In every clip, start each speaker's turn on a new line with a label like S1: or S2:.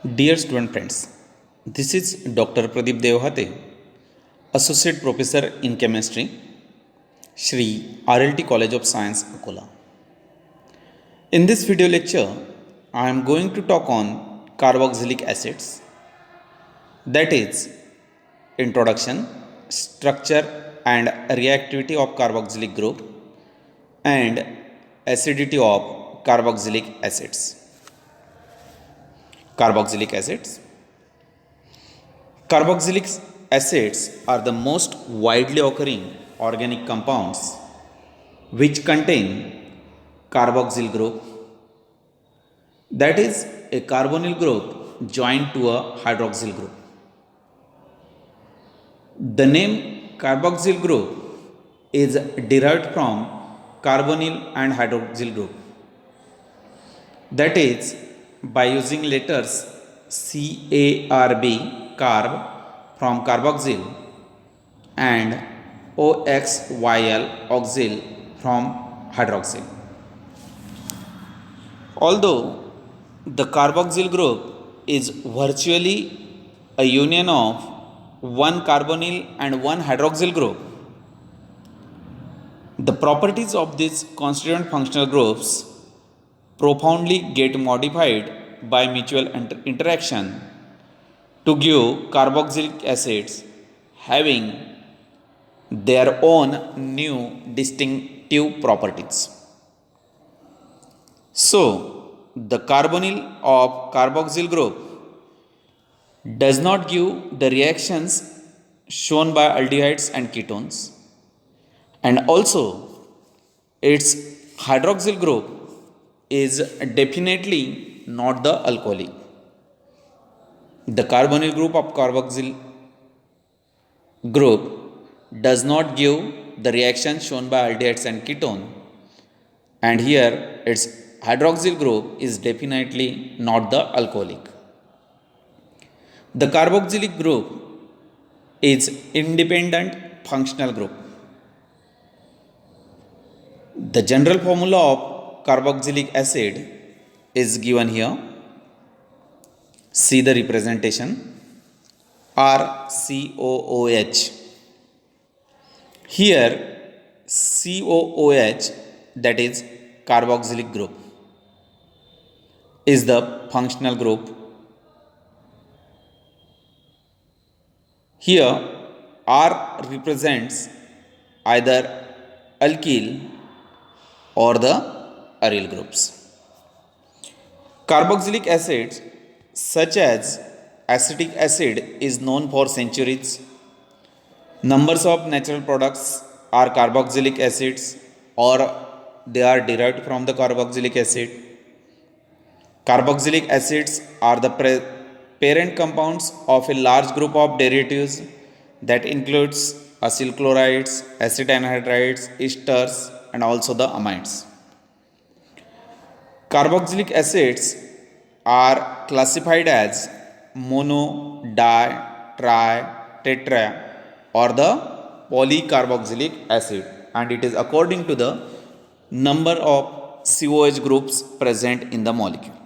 S1: Dear student friends, this is Dr. Pradeep Devhate, Associate Professor in Chemistry, Shri RLT College of Science, Akola. In this video lecture, I am going to talk on carboxylic acids, that is, introduction, structure and reactivity of carboxylic group and acidity of carboxylic acids. Carboxylic acids. Carboxylic acids are the most widely occurring organic compounds which contain carboxyl group, that is a carbonyl group joined to a hydroxyl group. The name carboxyl group is derived from carbonyl and hydroxyl group, that is by using letters CARB, carb, from carboxyl and OXYL, oxyl, from hydroxyl. Although the carboxyl group is virtually a union of one carbonyl and one hydroxyl group, the properties of these constituent functional groups profoundly get modified by mutual interaction to give carboxylic acids having their own new distinctive properties. So, the carbonyl of carboxyl group does not give the reactions shown by aldehydes and ketones, and also its hydroxyl group is definitely not the alcoholic. The carbonyl group of carboxyl group does not give the reaction shown by aldehydes and ketone, and here its hydroxyl group is definitely not the alcoholic. The carboxylic group is independent functional group. The general formula of carboxylic acid is given here. See the representation RCOOH. Here COOH, that is carboxylic group, is the functional group. Here R represents either alkyl or the aryl groups. Carboxylic acids such as acetic acid is known for centuries. Numbers of natural products are carboxylic acids or they are derived from the carboxylic acid. Carboxylic acids are the parent compounds of a large group of derivatives that includes acyl chlorides, acid anhydrides, esters, and also the amides. Carboxylic acids are classified as mono, di, tri, tetra, or the polycarboxylic acid, and it is according to the number of COH groups present in the molecule.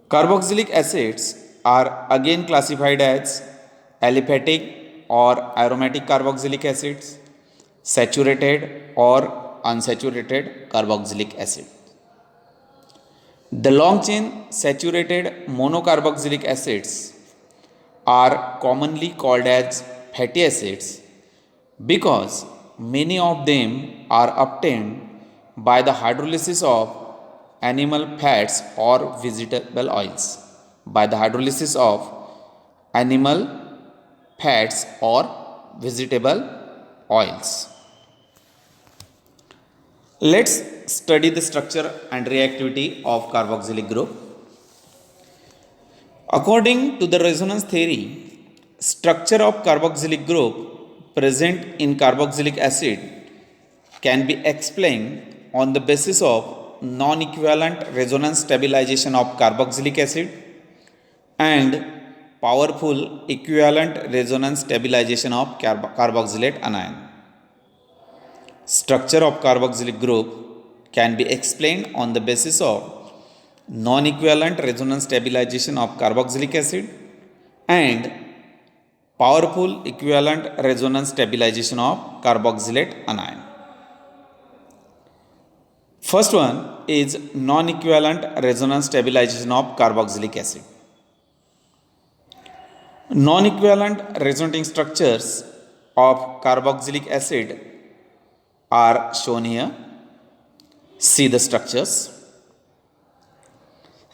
S1: Carboxylic acids are again classified as aliphatic or aromatic carboxylic acids, saturated or unsaturated carboxylic acid. The long chain saturated monocarboxylic acids are commonly called as fatty acids because many of them are obtained by the hydrolysis of animal fats or vegetable oils. By the hydrolysis of animal fats or vegetable oils. Let's study the structure and reactivity of carboxylic group. According to the resonance theory, structure of carboxylic group present in carboxylic acid can be explained on the basis of non-equivalent resonance stabilization of carboxylic acid and powerful equivalent resonance stabilization of carboxylate anion. Structure of carboxylic group can be explained on the basis of non-equivalent resonance stabilization of carboxylic acid, and powerful equivalent resonance stabilization of carboxylate anion. First one is non-equivalent resonance stabilization of carboxylic acid. Non-equivalent resonating structures of carboxylic acid are shown here. See the structures.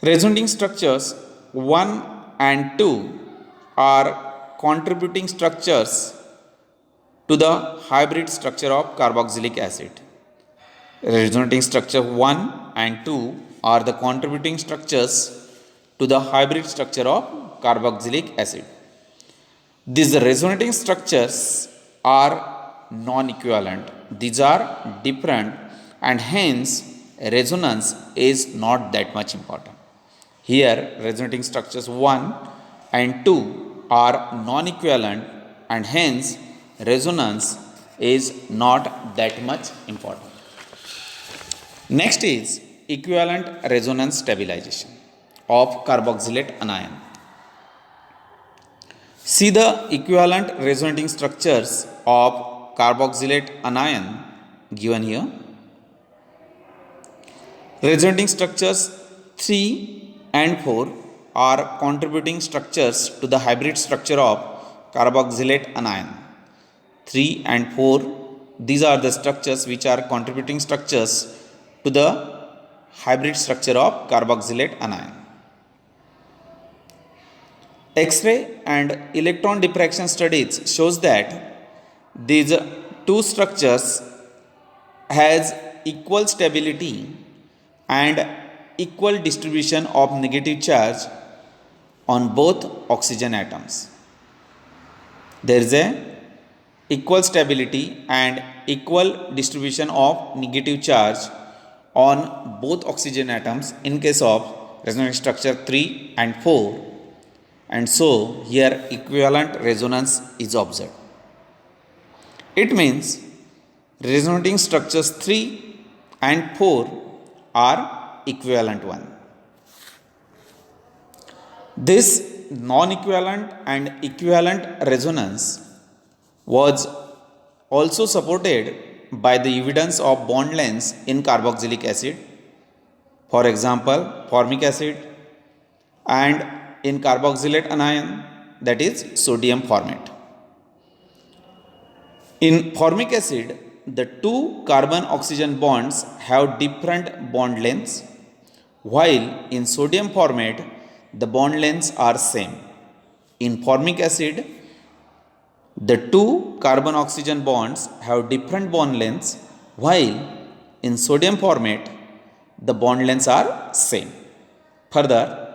S1: Resonating structures 1 and 2 are contributing structures to the hybrid structure of carboxylic acid. Resonating structure 1 and 2 are the contributing structures to the hybrid structure of carboxylic acid. These resonating structures are non-equivalent. These are different, and hence resonance is not that much important. Here resonating structures 1 and 2 are non-equivalent, and hence resonance is not that much important. Next is equivalent resonance stabilization of carboxylate anion. See the equivalent resonating structures of carboxylate anion given here. Resonating structures 3 and 4 are contributing structures to the hybrid structure of carboxylate anion. 3 and 4, these are the structures which are contributing structures to the hybrid structure of carboxylate anion. X-ray and electron diffraction studies shows that these two structures has equal stability and equal distribution of negative charge on both oxygen atoms. There is a equal stability and equal distribution of negative charge on both oxygen atoms in case of resonance structure 3 and 4, and so here equivalent resonance is observed. It means resonating structures 3 and 4 are equivalent one. This non-equivalent and equivalent resonance was also supported by the evidence of bond lengths in carboxylic acid, for example formic acid, and in carboxylate anion, that is sodium formate. In formic acid, the two carbon oxygen bonds have different bond lengths, while in sodium formate the bond lengths are same. In formic acid, the two carbon oxygen bonds have different bond lengths, while in sodium formate the bond lengths are same. Further,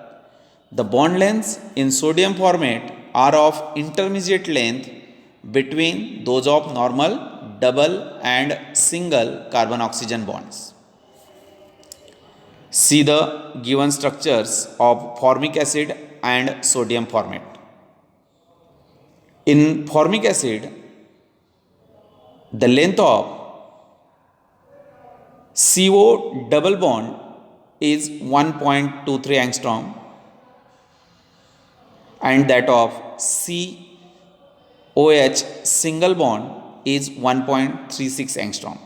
S1: the bond lengths in sodium formate are of intermediate length between those of normal double and single carbon oxygen bonds. See the given structures of formic acid and sodium formate. In formic acid, the length of CO double bond is 1.23 angstrom, and that of COH single bond is 1.36 angstrom.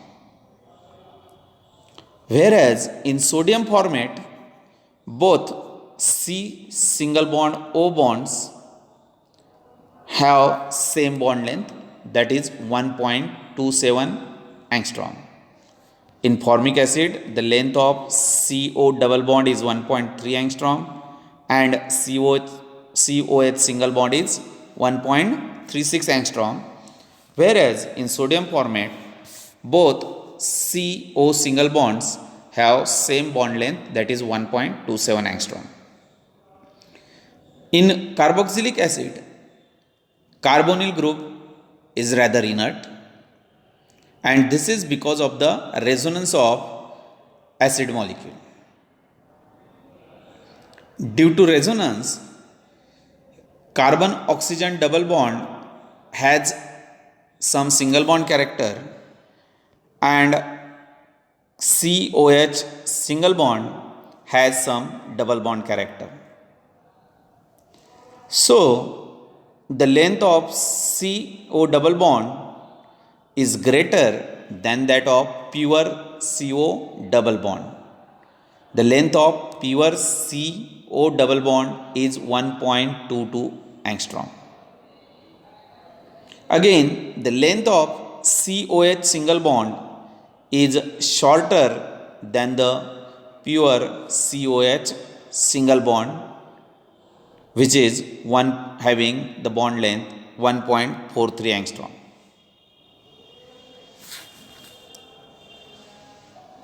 S1: Whereas in sodium formate, both C single bond O bonds have same bond length, that is 1.27 angstrom. In formic acid, the length of CO double bond is 1.3 angstrom, and COH single bond is 1.36 angstrom, whereas in sodium format both CO single bonds have same bond length, that is 1.27 angstrom. In carboxylic acid, carbonyl group is rather inert, and this is because of the resonance of acid molecule. Due to resonance, carbon oxygen double bond has some single bond character, and COH single bond has some double bond character. So, the length of CO double bond is greater than that of pure CO double bond. The length of pure CO double bond is 1.22 angstrom. Again, the length of COH single bond is shorter than the pure COH single bond, which is having the bond length 1.43 angstrom.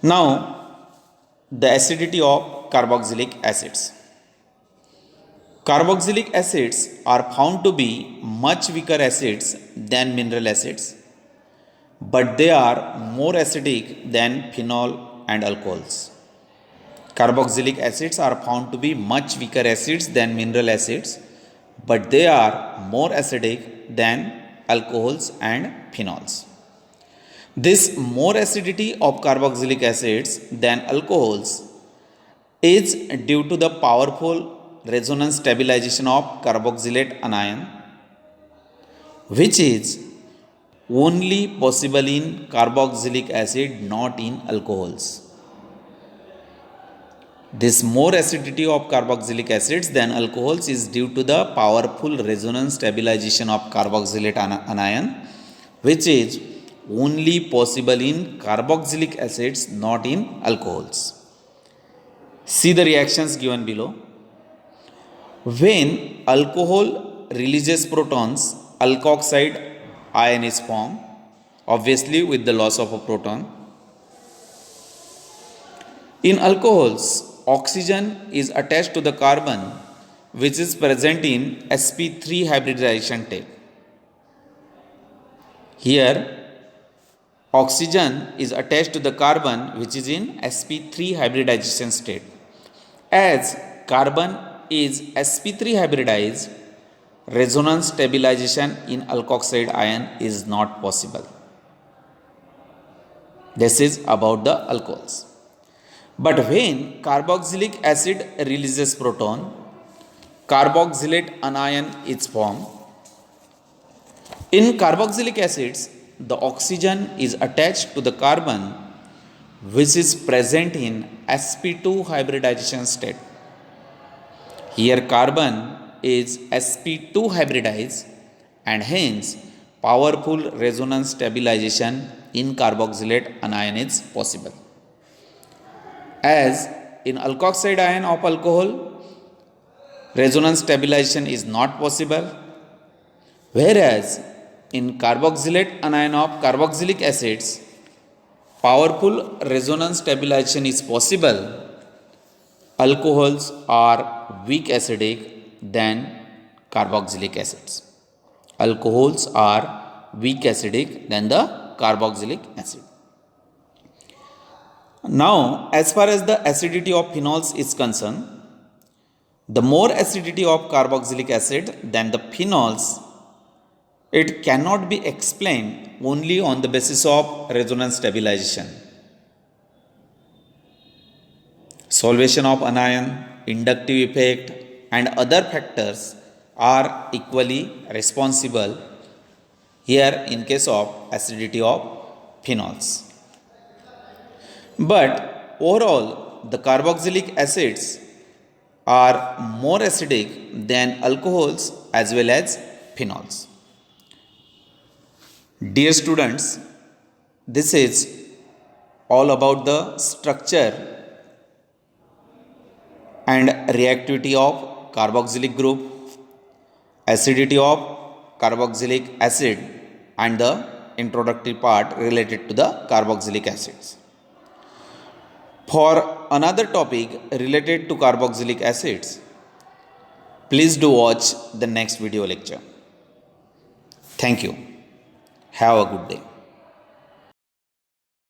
S1: Now, the acidity of carboxylic acids. Carboxylic acids are found to be much weaker acids than mineral acids, but they are more acidic than phenol and alcohols. Carboxylic acids are found to be much weaker acids than mineral acids, but they are more acidic than alcohols and phenols. This more acidity of carboxylic acids than alcohols is due to the powerful resonance stabilization of carboxylate anion, which is only possible in carboxylic acid, not in alcohols. This more acidity of carboxylic acids than alcohols is due to the powerful resonance stabilization of carboxylate anion, which is only possible in carboxylic acids, not in alcohols. See the reactions given below. When alcohol releases protons, alkoxide ion is formed, obviously with the loss of a proton. In alcohols, oxygen is attached to the carbon, which is present in sp3 hybridization state. Here, oxygen is attached to the carbon, which is in sp3 hybridization state. As carbon is sp3 hybridized, resonance stabilization in alkoxide ion is not possible. This is about the alcohols. But when carboxylic acid releases proton, carboxylate anion is formed. In carboxylic acids, the oxygen is attached to the carbon, which is present in sp2 hybridization state. Here carbon is sp2 hybridized, and hence powerful resonance stabilization in carboxylate anion is possible. As in alkoxide ion of alcohol, resonance stabilization is not possible, whereas in carboxylate anion of carboxylic acids, powerful resonance stabilization is possible. Alcohols are weak acidic than carboxylic acids. Alcohols are weak acidic than the carboxylic acid. Now, as far as the acidity of phenols is concerned, the more acidity of carboxylic acid than the phenols, it cannot be explained only on the basis of resonance stabilization. Solvation of anion, inductive effect, and other factors are equally responsible here in case of acidity of phenols. But overall, the carboxylic acids are more acidic than alcohols as well as phenols. Dear students, this is all about the structure and reactivity of carboxylic group, acidity of carboxylic acid, and the introductory part related to the carboxylic acids. For another topic related to carboxylic acids, please do watch the next video lecture. Thank you. Have a good day.